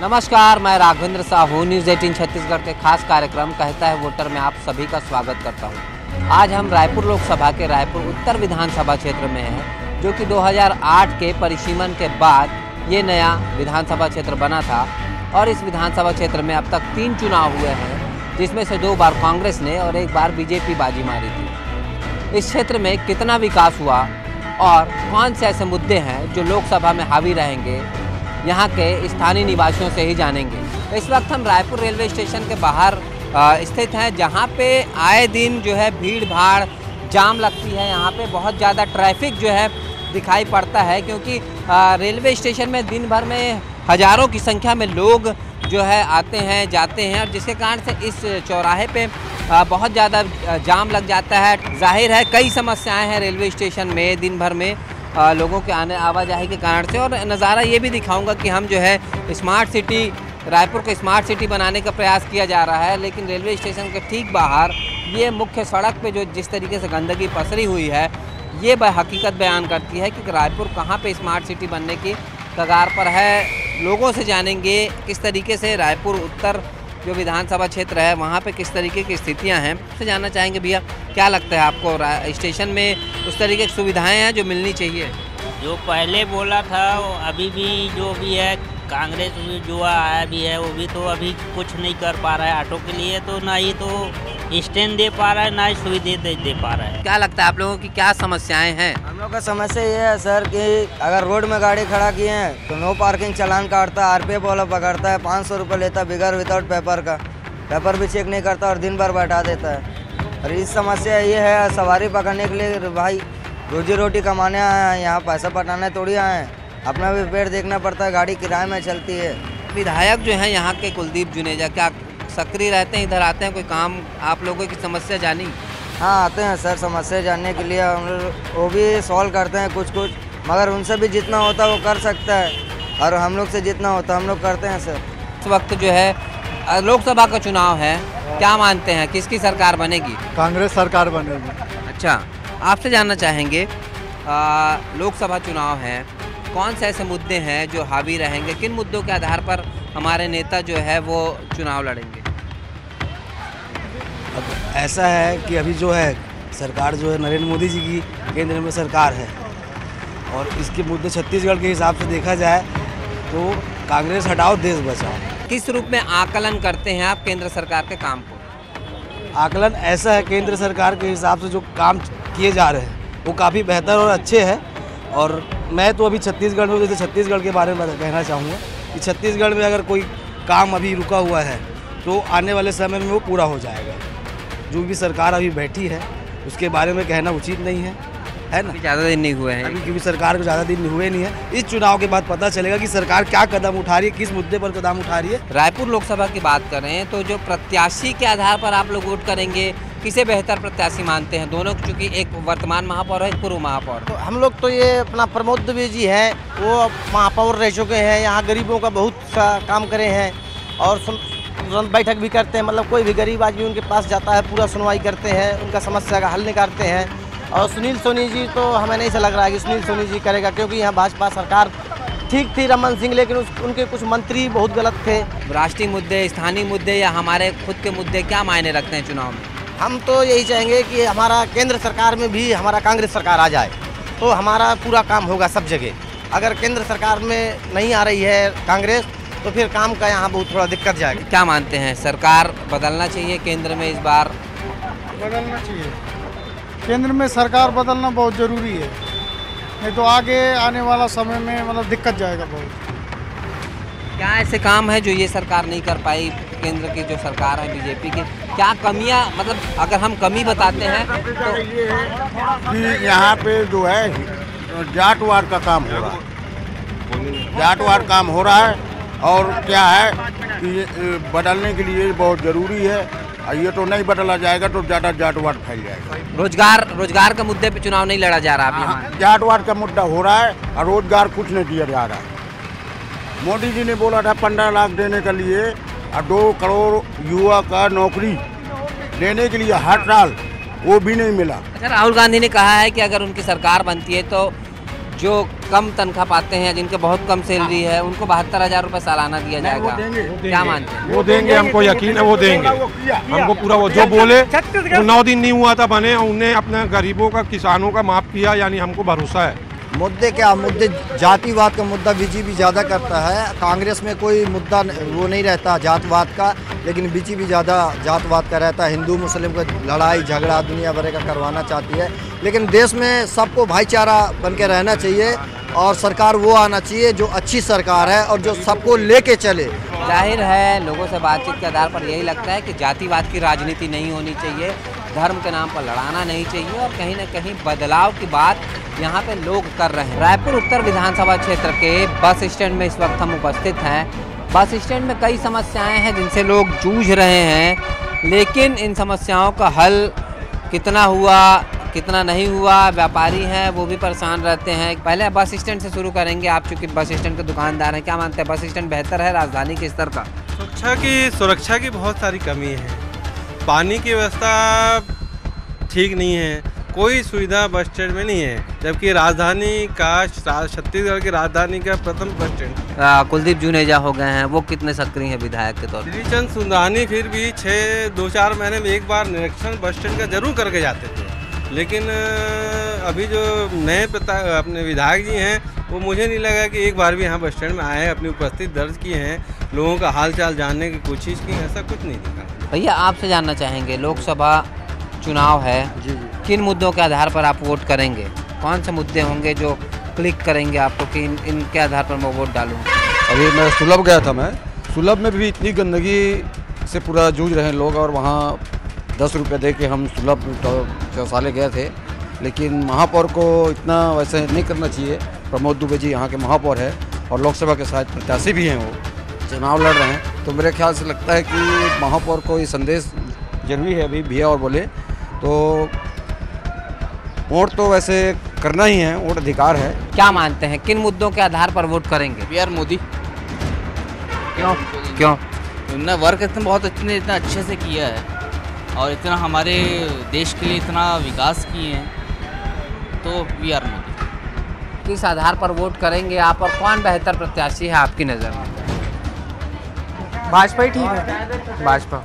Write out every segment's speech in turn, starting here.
नमस्कार, मैं राघवेंद्र साहू न्यूज़ 18 छत्तीसगढ़ के खास कार्यक्रम कहता है वोटर में आप सभी का स्वागत करता हूं। आज हम रायपुर लोकसभा के रायपुर उत्तर विधानसभा क्षेत्र में हैं, जो कि 2008 के परिसीमन के बाद ये नया विधानसभा क्षेत्र बना था। और इस विधानसभा क्षेत्र में अब तक 3 चुनाव हुए हैं, जिसमें से 2 बार कांग्रेस ने और 1 बार बीजेपी बाजी मारी थी। इस क्षेत्र में कितना विकास हुआ और कौन से ऐसे मुद्दे हैं जो लोकसभा में हावी रहेंगे, यहाँ के स्थानीय निवासियों से ही जानेंगे। इस वक्त हम रायपुर रेलवे स्टेशन के बाहर स्थित हैं, जहाँ पे आए दिन जो है भीड़ भाड़ जाम लगती है। यहाँ पे बहुत ज़्यादा ट्रैफिक जो है दिखाई पड़ता है, क्योंकि रेलवे स्टेशन में दिन भर में हज़ारों की संख्या में लोग जो है आते हैं जाते हैं, और जिसके कारण से इस चौराहे पे बहुत ज़्यादा जाम लग जाता है। जाहिर है कई समस्याएं हैं रेलवे स्टेशन में दिन भर में लोगों के आने आवाजाही के कारण से। और नज़ारा ये भी दिखाऊंगा कि हम जो है स्मार्ट सिटी रायपुर को स्मार्ट सिटी बनाने का प्रयास किया जा रहा है, लेकिन रेलवे स्टेशन के ठीक बाहर ये मुख्य सड़क पे जो जिस तरीके से गंदगी पसरी हुई है, ये हकीकत बयान करती है कि रायपुर कहाँ पे स्मार्ट सिटी बनने की कगार पर है। लोगों से जानेंगे किस तरीके से रायपुर उत्तर जो विधानसभा क्षेत्र है वहाँ पे किस तरीके की स्थितियाँ हैं। से जानना चाहेंगे भैया, क्या लगता है आपको स्टेशन में उस तरीके की सुविधाएं हैं जो मिलनी चाहिए? जो पहले बोला था वो अभी भी जो भी है, कांग्रेस भी जो आया भी है वो भी तो अभी कुछ नहीं कर पा रहा है। ऑटो के लिए तो ना ही तो स्टैंड दे पा रहा है, ना ही सुविधा दे पा रहा है। क्या लगता है आप लोगों की क्या समस्याएं हैं? हम लोग का समस्या ये है सर कि अगर रोड में गाड़ी खड़ा किए हैं तो नो पार्किंग चालान काटता है, आरपीएफ वाला पकड़ता है, 500 रुपये लेता है बिगर विदाउट पेपर का। पेपर भी चेक नहीं करता और दिन भर बैठा देता है। और इस समस्या ये है, सवारी पकड़ने के लिए भाई रोजी रोटी कमाने आए हैं, यहाँ पैसा पटाने थोड़ी आए हैं। अपना भी पेड़ देखना पड़ता है, गाड़ी किराए में चलती है। विधायक जो हैं यहाँ के कुलदीप जुनेजा क्या सक्रिय रहते हैं, इधर आते हैं, कोई काम आप लोगों की समस्या जानी? हाँ आते हैं सर, समस्या जानने के लिए हम लोग वो भी सॉल्व करते हैं कुछ, मगर उनसे भी जितना होता है वो कर सकता है, और हम लोग से जितना होता है हम लोग करते हैं सर। इस वक्त जो है लोकसभा का चुनाव है, क्या मानते हैं किसकी सरकार बनेगी? कांग्रेस सरकार बनेगी। अच्छा, आपसे जानना चाहेंगे लोकसभा चुनाव है, कौन से ऐसे मुद्दे हैं जो हावी रहेंगे, किन मुद्दों के आधार पर हमारे नेता जो है वो चुनाव लड़ेंगे? अब ऐसा है कि अभी जो है सरकार जो है नरेंद्र मोदी जी की केंद्र में सरकार है, और इसके मुद्दे छत्तीसगढ़ के हिसाब से देखा जाए तो कांग्रेस हटाओ देश बचाओ। किस रूप में आकलन करते हैं आप केंद्र सरकार के काम को? आकलन ऐसा है, केंद्र सरकार के हिसाब से जो काम किए जा रहे हैं वो काफ़ी बेहतर और अच्छे हैं। और मैं तो अभी छत्तीसगढ़ में, जैसे छत्तीसगढ़ के बारे में कहना चाहूँगा कि छत्तीसगढ़ में अगर कोई काम अभी रुका हुआ है तो आने वाले समय में वो पूरा हो जाएगा। जो भी सरकार अभी बैठी है उसके बारे में कहना उचित नहीं है ना। ज़्यादा दिन नहीं हुए हैं अभी, क्योंकि सरकार को ज़्यादा दिन हुए नहीं है। इस चुनाव के बाद पता चलेगा कि सरकार क्या कदम उठा रही है, किस मुद्दे पर कदम उठा रही है। रायपुर लोकसभा की बात करें तो जो प्रत्याशी के आधार पर आप लोग वोट करेंगे, किसे बेहतर प्रत्याशी मानते हैं? दोनों, चूँकि एक वर्तमान महापौर है, एक पूर्व महापौर। तो हम लोग तो ये अपना प्रमोद दुबे जी हैं, वो महापौर रह चुके हैं, यहाँ गरीबों का बहुत सा काम करे हैं और बैठक भी करते हैं। मतलब कोई भी गरीब आदमी उनके पास जाता है, पूरा सुनवाई करते हैं, उनका समस्या का हल निकालते हैं। और सुनील सोनी जी तो हमें नहीं से लग रहा है कि सुनील सोनी जी करेगा, क्योंकि यहाँ भाजपा सरकार ठीक थी रमन सिंह, लेकिन उनके कुछ मंत्री बहुत गलत थे। राष्ट्रीय मुद्दे, स्थानीय मुद्दे या हमारे खुद के मुद्दे क्या मायने रखते हैं चुनाव में? हम तो यही चाहेंगे कि हमारा केंद्र सरकार में भी हमारा कांग्रेस सरकार आ जाए तो हमारा पूरा काम होगा सब जगह। अगर केंद्र सरकार में नहीं आ रही है कांग्रेस तो फिर काम का यहाँ बहुत थोड़ा दिक्कत जाएगी। क्या मानते हैं, सरकार बदलना चाहिए केंद्र में इस बार? बदलना चाहिए, केंद्र में सरकार बदलना बहुत ज़रूरी है, नहीं तो आगे आने वाला समय में मतलब दिक्कत जाएगा बहुत। क्या ऐसे काम है जो ये सरकार नहीं कर पाई, केंद्र की जो सरकार है बीजेपी की? क्या कमियां, मतलब अगर हम कमी बताते हैं तो ये है कि यहाँ पे जो है जाटवार का काम हो रहा है, जाटवार काम हो रहा है। और क्या है कि बदलने के लिए बहुत ज़रूरी है, और ये तो नहीं बदला जाएगा तो ज़्यादा जाटवार फैल जाएगा। रोजगार का मुद्दे पे चुनाव नहीं लड़ा जा रहा अभी? जाटवार का मुद्दा हो रहा है और रोजगार कुछ नहीं दिया जा रहा है। मोदी जी ने बोला था 15 लाख देने के लिए और 2 करोड़ युवा का नौकरी देने के लिए हर साल, वो भी नहीं मिला। अच्छा, राहुल गांधी ने कहा है कि अगर उनकी सरकार बनती है तो जो कम तनख्वाह पाते हैं, जिनके बहुत कम सैलरी है, उनको 72,000 रुपये सालाना दिया जाएगा, क्या मानते हैं? वो देंगे, हमको यकीन है वो देंगे हमको पूरा। वो जो बोले वो 9 दिन नहीं हुआ था बने, उन्हें अपने गरीबों का, किसानों का माफ़ किया, यानी हमको भरोसा है। मुद्दे क्या मुद्दे, जातिवाद का मुद्दा बीजेपी ज़्यादा करता है। कांग्रेस में कोई मुद्दा वो नहीं रहता जातवाद का, लेकिन बीजेपी ज़्यादा जातवाद का रहता है। हिंदू मुस्लिम को लड़ाई झगड़ा दुनिया भर का करवाना चाहती है, लेकिन देश में सबको भाईचारा बन के रहना चाहिए और सरकार वो आना चाहिए जो अच्छी सरकार है और जो सबको लेके चले। जाहिर है लोगों से बातचीत के आधार पर यही लगता है कि जातिवाद की राजनीति नहीं होनी चाहिए, धर्म के नाम पर लड़ाना नहीं चाहिए और कहीं ना कहीं बदलाव की बात यहाँ पे लोग कर रहे हैं। रायपुर उत्तर विधानसभा क्षेत्र के बस स्टैंड में इस वक्त हम उपस्थित हैं। बस स्टैंड में कई समस्याएं हैं जिनसे लोग जूझ रहे हैं, लेकिन इन समस्याओं का हल कितना हुआ कितना नहीं हुआ, व्यापारी हैं वो भी परेशान रहते हैं। पहले बस स्टैंड से शुरू करेंगे, आप चूँकि बस स्टैंड के दुकानदार हैं, क्या मानते हैं बस स्टैंड बेहतर है राजधानी के स्तर का? सुरक्षा की बहुत सारी कमी है, पानी की व्यवस्था ठीक नहीं है, कोई सुविधा बस स्टैंड में नहीं है, जबकि राजधानी का, छत्तीसगढ़ की राजधानी का प्रथम बस स्टैंड कुलदीप जुनेजा हो गए हैं, वो कितने सक्रिय हैं विधायक के तौर पर? श्रीचंद सुंदरानी फिर भी 2-4 महीने में एक बार निरीक्षण बस स्टैंड का जरूर करके जाते थे, लेकिन अभी जो नए अपने विधायक जी हैं वो मुझे नहीं लगा कि एक बार भी यहाँ बस स्टैंड में आए हैं, अपनी उपस्थिति दर्ज किए हैं, लोगों का हाल चाल जानने की कोशिश की, ऐसा कुछ नहीं दिखा। भैया आपसे जानना चाहेंगे, लोकसभा चुनाव है, किन मुद्दों के आधार पर आप वोट करेंगे? कौन से मुद्दे होंगे जो क्लिक करेंगे आपको कि इनके आधार पर मैं वोट डालूँ? अभी मैं सुलभ गया था, मैं सुलभ में भी इतनी गंदगी से पूरा जूझ रहे हैं लोग, और वहाँ 10 रुपये दे के हम सुलभ चौसाले गए थे, लेकिन महापौर को इतना वैसे नहीं करना चाहिए। प्रमोद दुबे जी यहाँ के महापौर है और लोकसभा के शायद प्रत्याशी भी हैं, वो चुनाव लड़ रहे हैं, तो मेरे ख्याल से लगता है कि महापौर को ये संदेश जरूरी है अभी भैया और बोले तो वोट तो वैसे करना ही है, वोट अधिकार है। क्या मानते हैं किन मुद्दों के आधार पर वोट करेंगे? पीएम मोदी। क्यों? उन्होंने वर्क इतना अच्छे से किया है और इतना हमारे देश के लिए इतना विकास किए हैं, तो पीएम मोदी। किस आधार पर वोट करेंगे आप और कौन बेहतर प्रत्याशी है आपकी नज़र में? भाजपा ही ठीक है, भाजपा,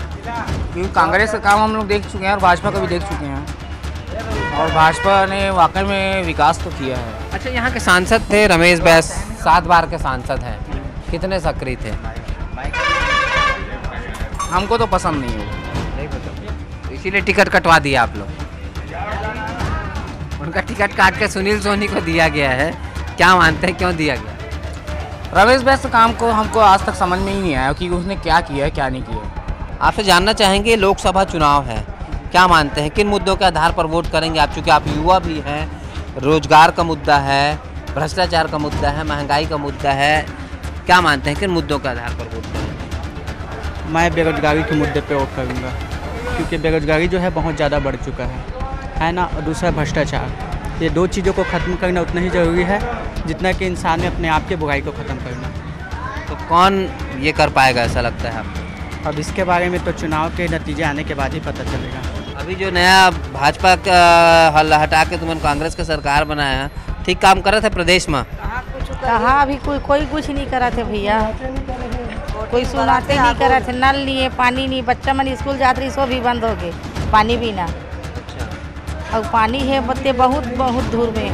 क्योंकि कांग्रेस का काम हम लोग देख चुके हैं और भाजपा का भी देख चुके हैं, और भाजपा ने वाकई में विकास तो किया है। अच्छा, यहाँ के सांसद थे रमेश बैस, 7 बार के सांसद हैं, कितने सक्रिय थे? हमको तो पसंद नहीं है, इसीलिए टिकट कटवा दिया आप लोग। उनका टिकट काट के सुनील सोनी को दिया गया है, क्या मानते हैं क्यों दिया गया? रमेश बैस के काम को हमको आज तक समझ में ही नहीं आया कि उसने क्या किया है क्या नहीं किया। आपसे जानना चाहेंगे, लोकसभा चुनाव है, क्या मानते हैं किन मुद्दों के आधार पर वोट करेंगे आप? चूँकि आप युवा भी हैं, रोजगार का मुद्दा है, भ्रष्टाचार का मुद्दा है, महंगाई का मुद्दा है, क्या मानते हैं किन मुद्दों के आधार पर वोट करेंगे? मैं बेरोजगारी के मुद्दे पे वोट करूँगा, क्योंकि बेरोजगारी जो है बहुत ज़्यादा बढ़ चुका है ना, और दूसरा भ्रष्टाचार। ये 2 चीज़ों को ख़त्म करना उतना ही ज़रूरी है जितना कि इंसान ने अपने आप के बुराई को ख़त्म करना। तो कौन ये कर पाएगा ऐसा लगता है आपको? अब इसके बारे में तो चुनाव के नतीजे आने के बाद ही पता चलेगा। अभी जो नया भाजपा का हल हटा के तुमने कांग्रेस का सरकार बनाया, ठीक काम कर रहे थे प्रदेश में? कहाँ अभी कोई कुछ नहीं करा थे भैया, कोई सुनाते नहीं करा थे। नल नहीं है, पानी नहीं, बच्चा मन स्कूल जाते रही, सो भी बंद हो गए, पानी भी ना। और पानी है बत्ते बहुत दूर में।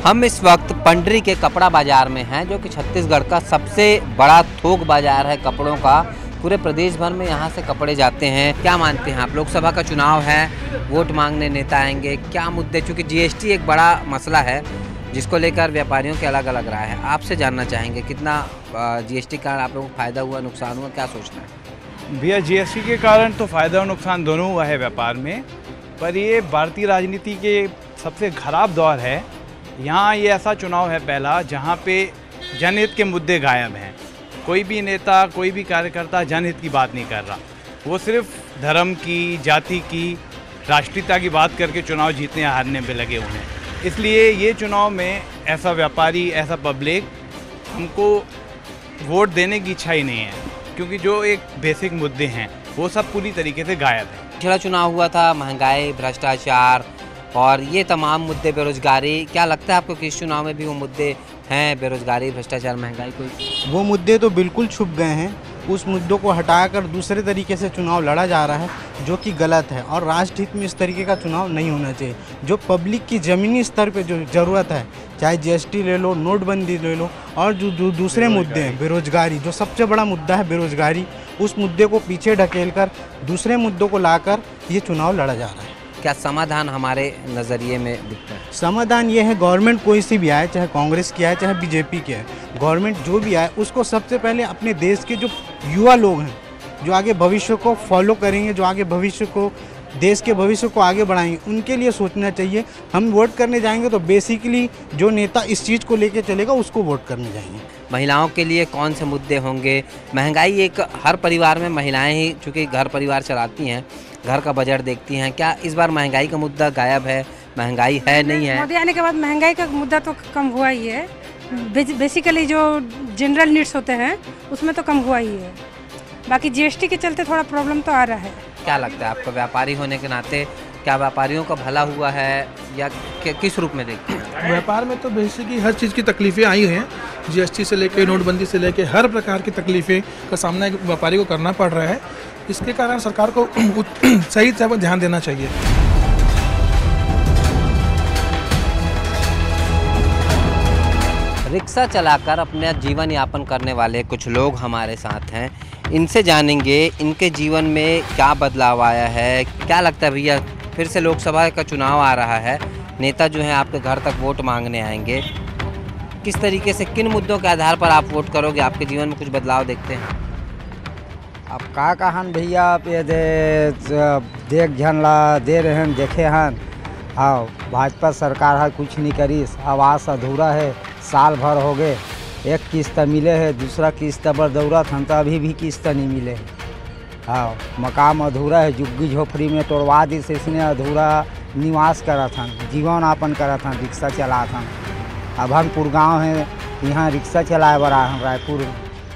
हम इस वक्त पंडरी के कपड़ा बाजार में हैं, जो कि छत्तीसगढ़ का सबसे बड़ा थोक बाजार है कपड़ों का। पूरे प्रदेश भर में यहाँ से कपड़े जाते हैं। क्या मानते हैं आप, लोकसभा का चुनाव है, वोट मांगने नेता आएंगे, क्या मुद्दे? चूँकि जीएसटी एक बड़ा मसला है जिसको लेकर व्यापारियों के अलग अलग राय है, आपसे जानना चाहेंगे कितना जीएसटी कारण आप लोगों को फायदा हुआ, नुकसान हुआ, क्या सोचना है? भैया जीएसटी के कारण तो फ़ायदा और नुकसान दोनों हुआ है व्यापार में, पर ये भारतीय राजनीति के सबसे खराब दौर है। यहाँ ये ऐसा चुनाव है पहला जहाँ पे जनहित के मुद्दे गायब हैं। कोई भी नेता, कोई भी कार्यकर्ता जनहित की बात नहीं कर रहा, वो सिर्फ धर्म की, जाति की, राष्ट्रीयता की बात करके चुनाव जीतने हारने पे लगे हुए हैं। इसलिए ये चुनाव में ऐसा व्यापारी, ऐसा पब्लिक हमको वोट देने की इच्छा ही नहीं है, क्योंकि जो एक बेसिक मुद्दे हैं वो सब पूरी तरीके से गायब है। पिछला चुनाव हुआ था, महंगाई, भ्रष्टाचार, और ये तमाम मुद्दे, बेरोजगारी, क्या लगता है आपको कि इस चुनाव में भी वो मुद्दे हैं? बेरोजगारी, भ्रष्टाचार, महंगाई, कोई वो मुद्दे तो बिल्कुल छुप गए हैं। उस मुद्दों को हटाकर दूसरे तरीके से चुनाव लड़ा जा रहा है जो कि गलत है, और राष्ट्र हित में इस तरीके का चुनाव नहीं होना चाहिए। जो पब्लिक की ज़मीनी स्तर पे जो ज़रूरत है, चाहे जीएसटी ले लो, नोटबंदी ले लो, और जो दूसरे मुद्दे हैं, बेरोजगारी, जो सबसे बड़ा मुद्दा है बेरोजगारी, उस मुद्दे को पीछे ढकेल कर दूसरे मुद्दों को लाकर ये चुनाव लड़ा जा रहा है। क्या समाधान हमारे नज़रिए में दिखता है? समाधान ये है, गवर्नमेंट कोई सी भी आए, चाहे कांग्रेस की आए चाहे बीजेपी की आए, गवर्नमेंट जो भी आए उसको सबसे पहले अपने देश के जो युवा लोग हैं, जो आगे भविष्य को फॉलो करेंगे, जो आगे भविष्य को, देश के भविष्य को आगे बढ़ाएंगे, उनके लिए सोचना चाहिए। हम वोट करने जाएंगे तो बेसिकली जो नेता इस चीज़ को लेके चलेगा उसको वोट करने जाएंगे। महिलाओं के लिए कौन से मुद्दे होंगे? महंगाई, एक हर परिवार में महिलाएं ही चूँकि घर परिवार चलाती हैं, घर का बजट देखती हैं, क्या इस बार महंगाई का मुद्दा गायब है? महंगाई है, नहीं है? मोदी आने के बाद महंगाई का मुद्दा तो कम हुआ ही है। बेसिकली जो जनरल नीड्स होते हैं उसमें तो कम हुआ ही है। बाकी जीएसटी के चलते थोड़ा प्रॉब्लम तो आ रहा है। क्या लगता है आपको, व्यापारी होने के नाते क्या व्यापारियों का भला हुआ है या किस रूप में देखते हैं? व्यापार में तो बेसिकली हर चीज़ की तकलीफ़ें आई हैं। जीएसटी से लेके नोटबंदी से लेके हर प्रकार की तकलीफ़ें का सामना एक व्यापारी को करना पड़ रहा है। इसके कारण सरकार को सही तरह पर ध्यान देना चाहिए। रिक्शा चलाकर अपना जीवन यापन करने वाले कुछ लोग हमारे साथ हैं। इनसे जानेंगे इनके जीवन में क्या बदलाव आया है। क्या लगता है भैया, फिर से लोकसभा का चुनाव आ रहा है, नेता जो हैं आपके घर तक वोट मांगने आएंगे, किस तरीके से, किन मुद्दों के आधार पर आप वोट करोगे? आपके जीवन में कुछ बदलाव देखते हैं? अब का कहन भैया, आप ये देख झनला दे रहे हैं, देखे हैं। हाँ, भाजपा सरकार है कुछ नहीं करी, आवास अधूरा है, साल भर हो गए, एक किस्त मिले है, दूसरा किस्त पर जरूरत हम तो अभी भी किस्त नहीं मिले। हाँ, मकान अधूरा है, झुग्गी झोपड़ी में तोड़वा दी से इसने, अधूरा निवास करा था, जीवन यापन करा था, रिक्शा चला था। अब हम गाँव है, यहाँ रिक्शा चलाए बड़ा हम रायपुर।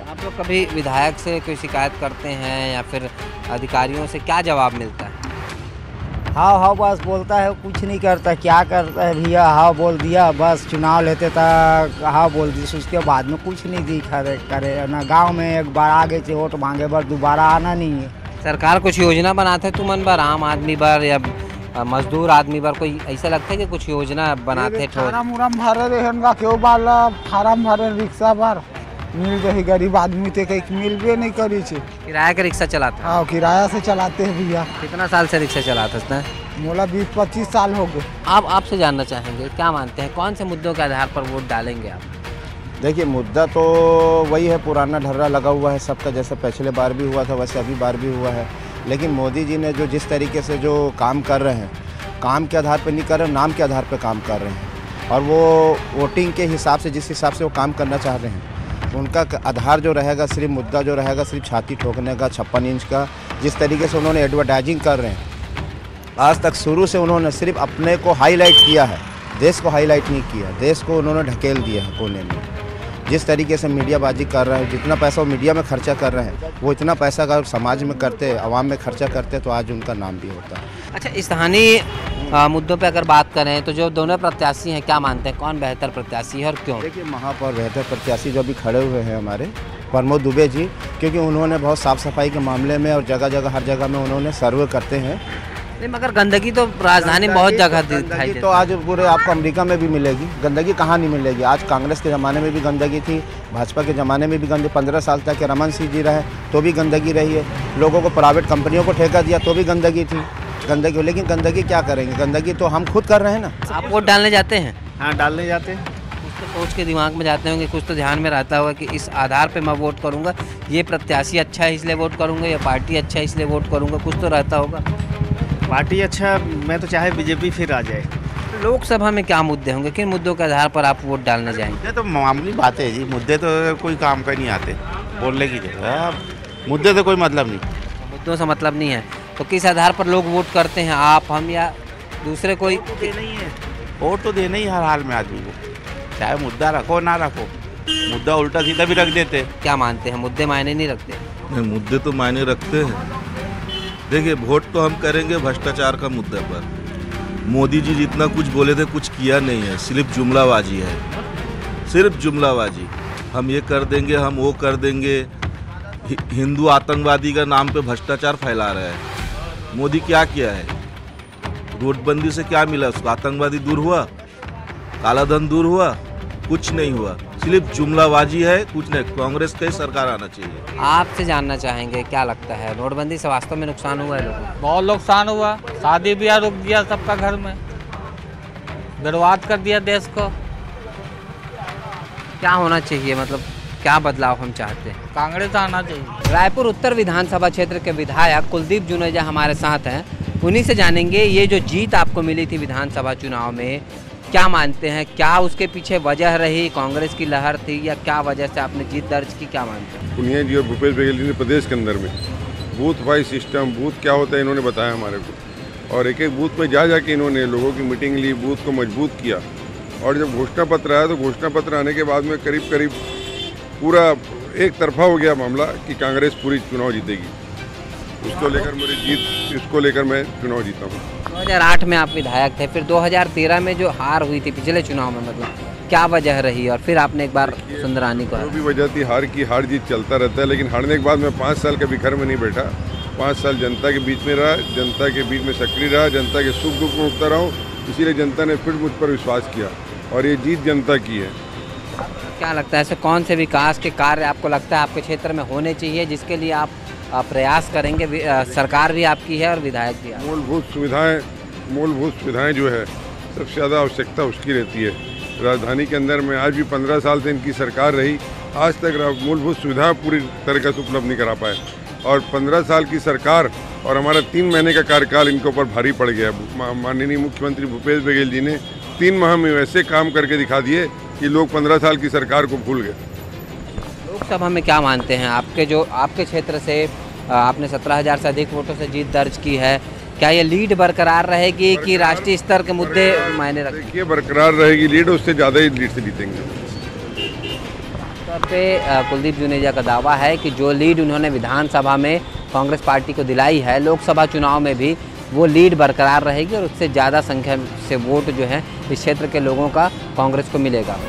आप लोग कभी विधायक से कोई शिकायत करते हैं या फिर अधिकारियों से, क्या जवाब मिलता है? हाँ हाँ बस बोलता है, कुछ नहीं करता। क्या करता है भैया, हाँ बोल दिया, बस चुनाव लेते था, हाँ बोल दी, उसके बाद में कुछ नहीं दिखा करे ना। गांव में एक बार आ गए थे वोट मांगे, बार दोबारा आना नहीं है। सरकार कुछ योजना बनाते तुम मन बार, आम आदमी बार या मजदूर आदमी बार, कोई ऐसा लगता है कि कुछ योजना बनाते? फार्म उराम भरे रहेगा, क्यों बाला फार्म भरे रिक्शा पर मिल रही, गरीब आदमी थे कहीं मिलबे नहीं करी छे। किराया का रिक्शा चलाते? हाँ, किराया से चलाते हैं भैया। कितना साल से रिक्शा चलाते हैं? मोला 20-25 साल हो गए। आप आपसे जानना चाहेंगे, क्या मानते हैं कौन से मुद्दों के आधार पर वोट डालेंगे आप? देखिए, मुद्दा तो वही है, पुराना ढर्रा लगा हुआ है सबका, जैसे पिछले बार भी हुआ था वैसे अभी बार भी हुआ है। लेकिन मोदी जी ने जो जिस तरीके से जो काम कर रहे हैं, काम के आधार पर नहीं कर रहे, नाम के आधार पर काम कर रहे हैं, और वो वोटिंग के हिसाब से, जिस हिसाब से वो काम करना चाह रहे हैं, उनका आधार जो रहेगा, सिर्फ मुद्दा जो रहेगा सिर्फ छाती ठोकने का, 56 इंच का। जिस तरीके से उन्होंने एडवर्टाइजिंग कर रहे हैं, आज तक शुरू से उन्होंने सिर्फ अपने को हाईलाइट किया है, देश को हाईलाइट नहीं किया, देश को उन्होंने ढकेल दिया है कोने में। जिस तरीके से मीडियाबाजी कर रहे हैं, जितना पैसा वो मीडिया में खर्चा कर रहे हैं, वो इतना पैसा अगर समाज में करते, आवाम में खर्चा करते, तो आज उनका नाम भी होता। अच्छा, स्थानीय मुद्दों पे अगर बात करें तो जो दोनों प्रत्याशी हैं, क्या मानते हैं कौन बेहतर प्रत्याशी है और क्यों? देखिए, महापौर बेहतर प्रत्याशी जो अभी खड़े हुए हैं हमारे प्रमोद दुबे जी, क्योंकि उन्होंने बहुत साफ़ सफाई के मामले में और जगह जगह हर जगह में उन्होंने सर्वे करते हैं। नहीं, मगर गंदगी तो राजधानी में बहुत जगह दिखाई देती है। तो आज पूरे आपको अमेरिका में भी मिलेगी गंदगी, कहाँ नहीं मिलेगी? आज कांग्रेस के ज़माने में भी गंदगी थी, भाजपा के ज़माने में भी गंदगी, 15 साल तक रमन सिंह जी रहे तो भी गंदगी रही है, लोगों को प्राइवेट कंपनियों को ठेका दिया तो भी गंदगी थी, गंदगी। लेकिन गंदगी क्या करेंगे, गंदगी तो हम खुद कर रहे हैं ना। आप वोट डालने जाते हैं? हाँ, डालने जाते हैं। कुछ तो सोच के दिमाग में जाते होंगे, कुछ तो ध्यान में रहता होगा कि इस आधार पे मैं वोट करूँगा, ये प्रत्याशी अच्छा है इसलिए वोट करूँगा, या पार्टी अच्छा है इसलिए वोट करूँगा, कुछ तो रहता होगा। पार्टी अच्छा, मैं तो चाहे बीजेपी फिर आ जाए। लोकसभा में क्या मुद्दे होंगे, किन मुद्दों के आधार पर आप वोट डालने जाएंगे? ये तो मामूली बात है जी, मुद्दे तो कोई काम का नहीं आते, बोलने की जगह मुद्दे से कोई मतलब नहीं। मुद्दों से मतलब नहीं है तो किस आधार पर लोग वोट करते हैं, आप, हम या दूसरे कोई? नहीं है, वोट तो देना ही हर हाल में आदमी को, चाहे मुद्दा रखो ना रखो, मुद्दा उल्टा सीधा भी रख देते। क्या मानते हैं, मुद्दे मायने नहीं रखते? नहीं, मुद्दे तो मायने रखते हैं। देखिए, वोट तो हम करेंगे भ्रष्टाचार का मुद्दे पर, मोदी जी जितना कुछ बोले थे कुछ किया नहीं है, सिर्फ जुमलाबाजी है, सिर्फ जुमलाबाजी। हम ये कर देंगे, हम वो कर देंगे। हिंदू आतंकवादी का नाम पे भ्रष्टाचार फैला रहा है। मोदी क्या किया है? नोटबंदी से क्या मिला उसको? आतंकवादी दूर हुआ? काला धन दूर हुआ? कुछ नहीं हुआ, सिर्फ जुमलाबाजी है, कुछ नहीं। कांग्रेस का ही सरकार आना चाहिए। आपसे जानना चाहेंगे क्या लगता है नोटबंदी से वास्तव में नुकसान हुआ है लोगों को? बहुत नुकसान हुआ, शादी ब्याह रुक दिया सबका घर में, बर्बाद कर दिया देश को। क्या होना चाहिए, मतलब क्या बदलाव हम चाहते हैं? कांग्रेस आना चाहिए। रायपुर उत्तर विधानसभा क्षेत्र के विधायक कुलदीप जुनेजा हमारे साथ हैं, उन्हीं से जानेंगे ये जो जीत आपको मिली थी विधानसभा चुनाव में, क्या मानते हैं, क्या उसके पीछे वजह रही, कांग्रेस की लहर थी या क्या वजह से आपने जीत दर्ज की, क्या मानते हैं? पुनिया जी और भूपेश बघेल जी ने प्रदेश के अंदर में बूथ वाइज सिस्टम, बूथ क्या होता है इन्होंने बताया हमारे को, और एक एक बूथ पे जा जाके इन्होंने लोगों की मीटिंग ली, बूथ को मजबूत किया। और जब घोषणा पत्र आया तो घोषणा पत्र आने के बाद में करीब करीब पूरा एक तरफा हो गया मामला कि कांग्रेस पूरी चुनाव जीतेगी। उसको लेकर मेरी जीत, इसको लेकर मैं चुनाव जीता हूँ। 2008 में आप विधायक थे, फिर 2013 में जो हार हुई थी पिछले चुनाव में, मतलब क्या वजह रही? और फिर आपने एक बार सुंदरानी को, जो भी वजह थी हार की, हार जीत चलता रहता है, लेकिन हारने के बाद मैं 5 साल कभी घर में नहीं बैठा। 5 साल जनता के बीच में रहा, जनता के बीच में सक्रिय रहा, जनता के सुख दुख में उठता रहा हूँ। इसीलिए जनता ने फिर मुझ पर विश्वास किया और ये जीत जनता की है। क्या लगता है ऐसे कौन से विकास के कार्य आपको लगता है आपके क्षेत्र में होने चाहिए जिसके लिए आप प्रयास करेंगे? सरकार भी आपकी है और विधायक भी है। मूलभूत सुविधाएं जो है सबसे ज़्यादा आवश्यकता उसकी रहती है। राजधानी के अंदर में आज भी 15 साल से इनकी सरकार रही, आज तक मूलभूत सुविधा पूरी तरीके से उपलब्ध नहीं करा पाए। और 15 साल की सरकार और हमारा 3 महीने का कार्यकाल इनके ऊपर भारी पड़ गया। माननीय मुख्यमंत्री भूपेश बघेल जी ने 3 माह में वैसे काम करके दिखा दिए कि लोग 15 साल की सरकार को भूल गए। लोकसभा में क्या मानते हैं आपके क्षेत्र से आपने 17,000 से अधिक वोटों से जीत दर्ज की है, क्या ये लीड बरकरार रहेगी कि राष्ट्रीय स्तर के मुद्दे मायने रखेंगे? देखिए बरकरार रहेगी लीड, उससे ज़्यादा ही लीड से जीतेंगे। तौर पे कुलदीप जुनेजा का दावा है कि जो लीड उन्होंने विधानसभा में कांग्रेस पार्टी को दिलाई है, लोकसभा चुनाव में भी वो लीड बरकरार रहेगी और उससे ज़्यादा संख्या से वोट जो है इस क्षेत्र के लोगों का कांग्रेस को मिलेगा।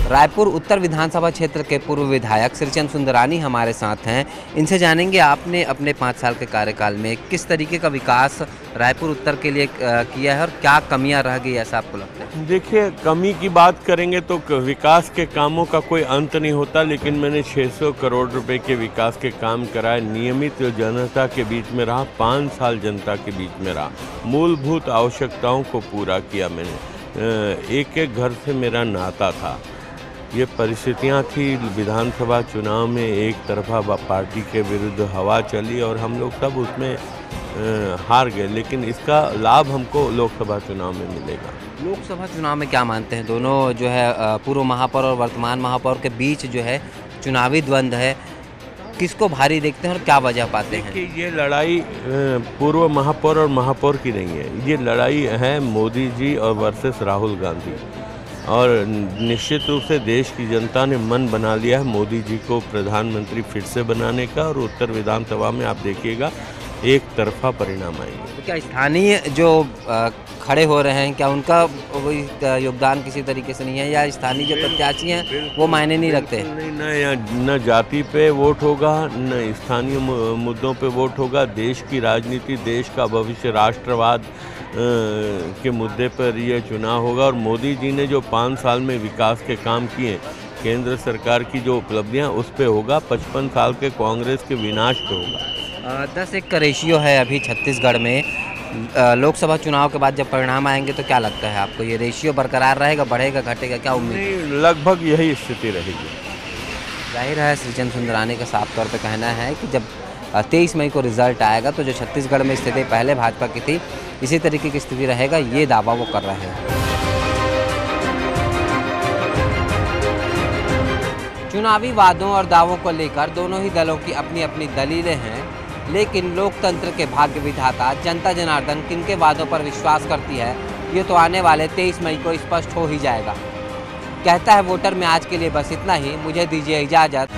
रायपुर उत्तर विधानसभा क्षेत्र के पूर्व विधायक श्रीचंद सुंदरानी हमारे साथ हैं, इनसे जानेंगे आपने अपने 5 साल के कार्यकाल में किस तरीके का विकास रायपुर उत्तर के लिए किया है और क्या कमियां रह गई ऐसा आपको लगता है? देखिए, कमी की बात करेंगे तो विकास के कामों का कोई अंत नहीं होता, लेकिन मैंने 600 करोड़ रुपए के विकास के काम कराए, नियमित जनता के बीच में रहा, 5 साल जनता के बीच में रहा, मूलभूत आवश्यकताओं को पूरा किया मैंने। एक एक घर से मेरा नाता था। ये परिस्थितियाँ थी विधानसभा चुनाव में, एक तरफा पार्टी के विरुद्ध हवा चली और हम लोग सब उसमें हार गए, लेकिन इसका लाभ हमको लोकसभा चुनाव में मिलेगा। लोकसभा चुनाव में क्या मानते हैं, दोनों जो है पूर्व महापौर और वर्तमान महापौर के बीच जो है चुनावी द्वंद्व है, किसको भारी देखते हैं और क्या वजह पाते हैं? देखिए, ये लड़ाई पूर्व महापौर और महापौर की नहीं है, ये लड़ाई है मोदी जी और वर्सेस राहुल गांधी। और निश्चित रूप से देश की जनता ने मन बना लिया है मोदी जी को प्रधानमंत्री फिर से बनाने का, और उत्तर विधानसभा में आप देखिएगा एक तरफा परिणाम आएंगे। तो क्या स्थानीय जो खड़े हो रहे हैं, क्या उनका योगदान किसी तरीके से नहीं है, या स्थानीय जो प्रत्याशी हैं वो मायने नहीं रखते? न जाति पे वोट होगा, न स्थानीय मुद्दों पे वोट होगा। देश की राजनीति, देश का भविष्य, राष्ट्रवाद के मुद्दे पर यह चुनाव होगा। और मोदी जी ने जो 5 साल में विकास के काम किए, केंद्र सरकार की जो उपलब्धियां, उस पे होगा। 55 साल के कांग्रेस के विनाश पे होगा। 10-1 का रेशियो है अभी छत्तीसगढ़ में। लोकसभा चुनाव के बाद जब परिणाम आएंगे तो क्या लगता है आपको, ये रेशियो बरकरार रहेगा, बढ़ेगा, घटेगा, क्या उम्मीद? लगभग यही स्थिति रहेगी। जाहिर है श्रीचंद सुंदरानी का साफ तौर पे कहना है कि जब 23 मई को रिजल्ट आएगा तो जो छत्तीसगढ़ में स्थिति पहले भाजपा की थी, इसी तरीके की स्थिति रहेगा, ये दावा वो कर रहे हैं। चुनावी वादों और दावों को लेकर दोनों ही दलों की अपनी अपनी दलीलें हैं, लेकिन लोकतंत्र के भाग्य विधाता जनता जनार्दन किनके वादों पर विश्वास करती है, ये तो आने वाले 23 मई को स्पष्ट हो ही जाएगा। कहता है वोटर में आज के लिए बस इतना ही। मुझे दीजिए इजाज़त।